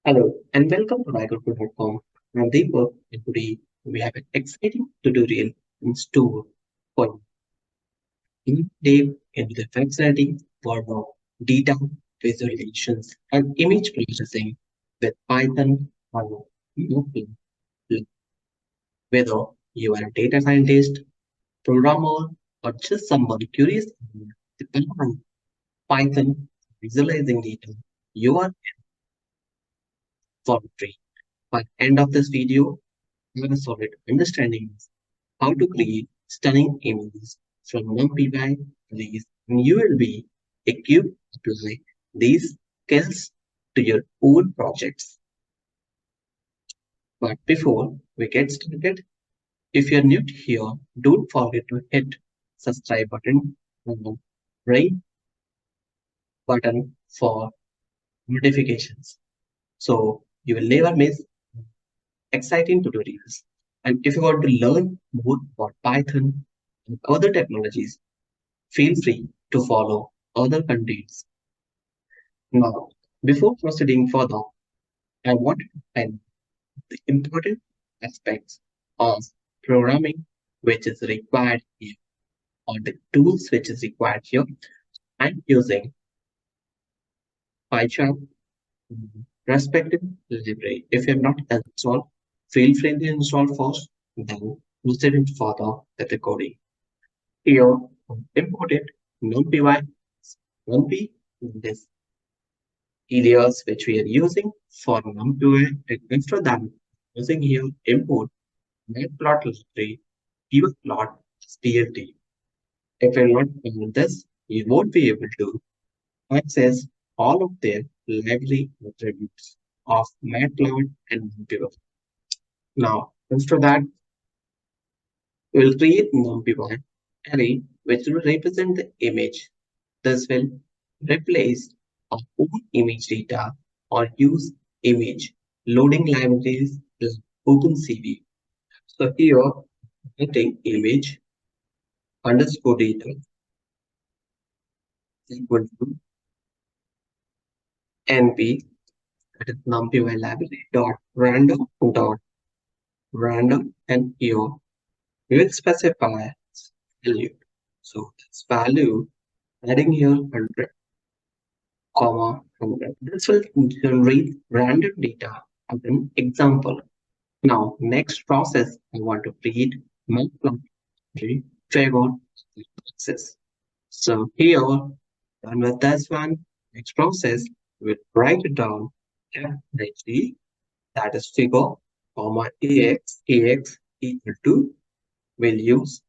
Hello and welcome to microphone.com. I'm Deepak and today we have an exciting tutorial in store for you deep into the fascinating world of data visualizations and image processing with Python or Matplotlib. Whether you are a data scientist, programmer, or just someone curious about the power of Python visualizing data, you are for free. By the end of this video, you have a solid understanding how to create stunning images from NumPy arrays, and you will be equipped to apply these skills to your own projects. But before we get started, if you're new here, don't forget to hit subscribe button and the ring button for notifications. So you will never miss exciting tutorials. And if you want to learn more about Python and other technologies, feel free to follow other contents. Now, before proceeding further, I want to explain the important aspects of programming which is required here, or the tools which is required here. I'm using PyCharm respective library. If you have not installed, feel free to install first, then proceed further with the coding. Here, imported NumPy, NumPy, this areas which we are using for NumPy, and instead that using here import matplotlib plot plt. If you're not doing this, you won't be able to access all of their library attributes of matplot and NumPy. Now, instead that, we'll create NumPy array which will represent the image. This will replace our own image data or use image loading libraries like OpenCV. So here, getting image underscore data is equal to np, that is numpy library dot random, and here we will specify value. So this value adding here 100 comma 100. This will generate random data as an example. Now next process I want to create matplotlib figure access. So here, done with this one, next process, we'll write it down FIG, that is figure, comma ax equal to, we'll use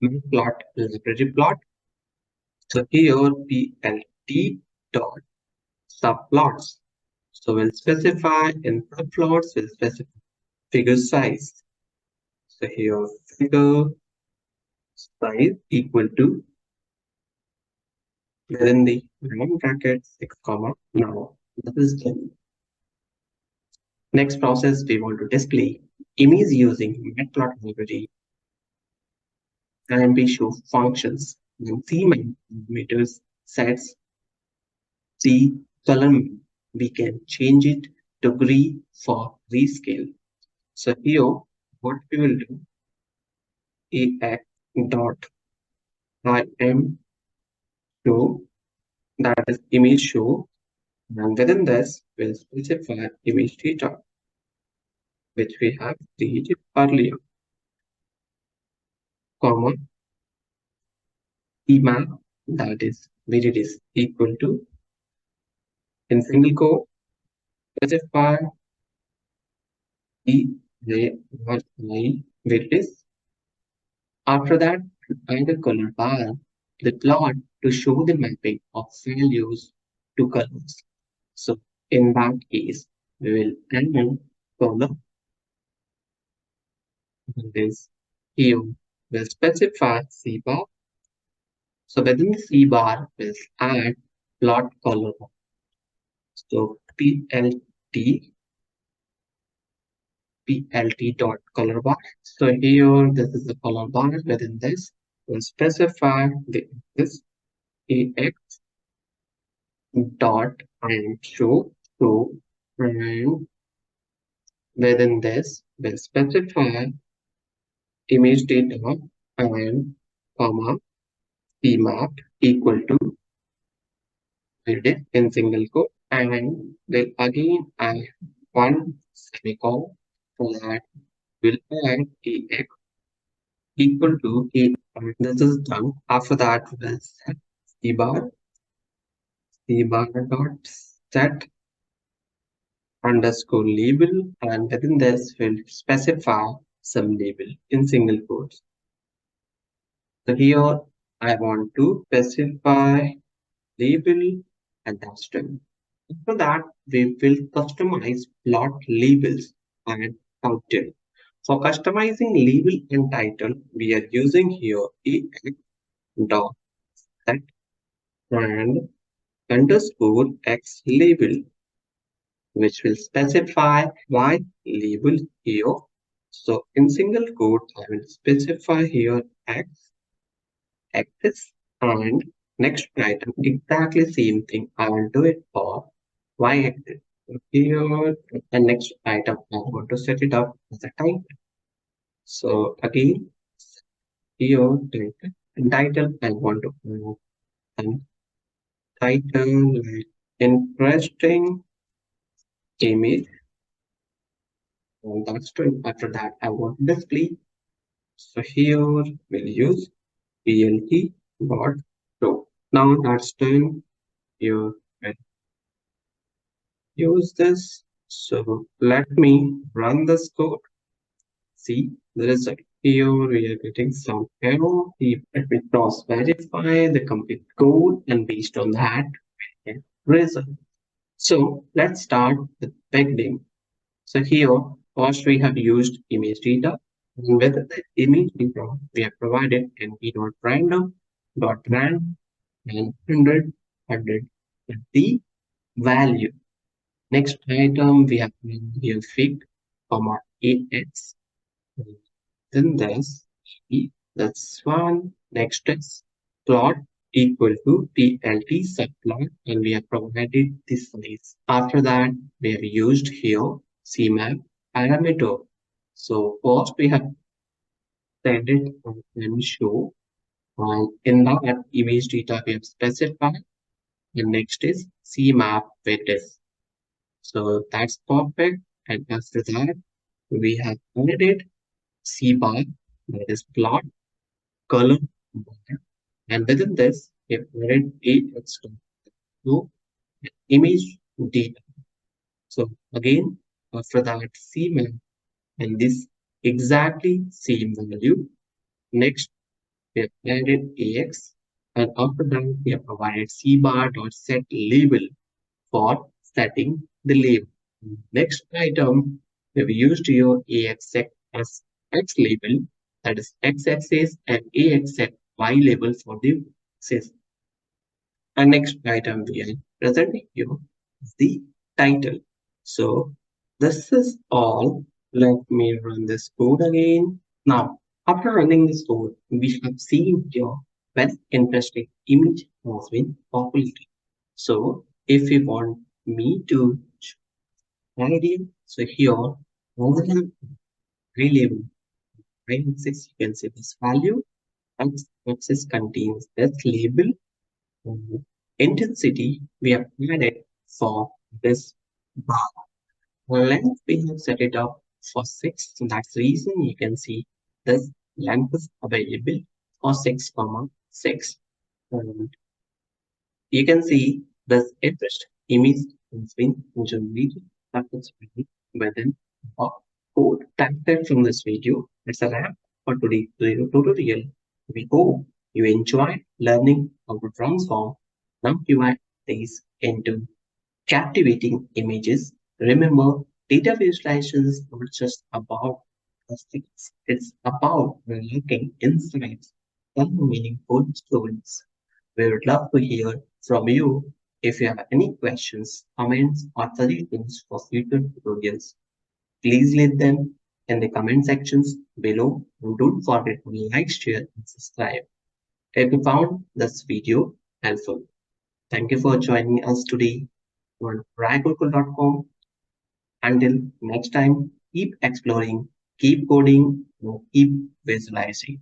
matplot library plot. So here plt dot subplots. So we'll specify in subplots, we'll specify figure size. So here figure size equal to within the round bracket 6 comma. Now this is done. Next process, we want to display image using matplotlib and we show functions. Then C meters sets C color. We can change it to gray for rescale. So here, what we will do, ax dot im show, that is image show, and within this we'll specify image data which we have created earlier, comma map, that is where it is equal to, in single quote specify the where it is. After that, find the color bar, the plot to show the mapping of values to colors. So in that case, we will add color. This here will specify C bar. So within the C bar, we'll add plot color. So plt dot color bar. So here, this is the color bar. Within this, we'll specify this ax dot and show. So And within this, we'll specify image data and comma cmap equal to it in single quote, and then again add one semicolon for that will add ax equal to a, and this is done. After that we'll set c bar dot set underscore label, and within this we'll specify some label in single quotes. So here I want to specify label and that's done. After that, we will customize plot labels and title. For customizing label and title, we are using here ax dot set brand underscore x label, which will specify my label here. So in single quote, I will specify here x axis and next item exactly same thing. I will do it for y-axis. So here and next item I'm going to set it up as a type. So again here title and title I want to put an title like interesting image, and that's true. After that I want to display. So here we'll use plt dot show. Now that's done. Here we'll use this. So let me run this code. See the result. Here we are getting some error. Let me cross verify the complete code, and based on that, we get result. So let's start with beginning. So here, first we have used image data, and with the image data, we have provided np.random dot rand and 100 the value. Next item we have here fig, comma ax. Then there's that's one. Next is plot equal to plt subplot, and we have provided this size. After that, we have used here cmap parameter. So first we have set it and show, and in that image data we have specified. The next is cmap width. So that's perfect. And after that, we have added c bar, that is plot color bar, and within this we have added ax to image data. So again, after that cmap and this exactly same value. Next we have added ax, and after that we have provided c bar dot set label for setting the label. Next item, we've used your ax as x label, that is x-axis, and ax at y label for the axis. And next item we are presenting you is the title. So this is all. Let me run this code again. Now, after running this code, we have seen here very interesting image has been populated. So if you want me to idea, so here over the label y-axis, you can see this value. X-axis contains this label. Intensity we have added for this bar. Length we have set it up for 6. So that's the reason you can see this length is available for 6 comma 6. And you can see this interest image has been generated. That is ready within a code. That's it from this video. It's a wrap for today's tutorial. We hope you enjoyed learning how to transform NumPy days into captivating images. Remember, data visualization is not just about statistics, it's about unlocking insights and meaningful stories. We would love to hear from you. If you have any questions, comments, or suggestions for future tutorials, please leave them in the comment sections below. And don't forget to like, share, and subscribe if you found this video helpful. Thank you for joining us today on raigurukul.com. Until next time, keep exploring, keep coding, and keep visualizing.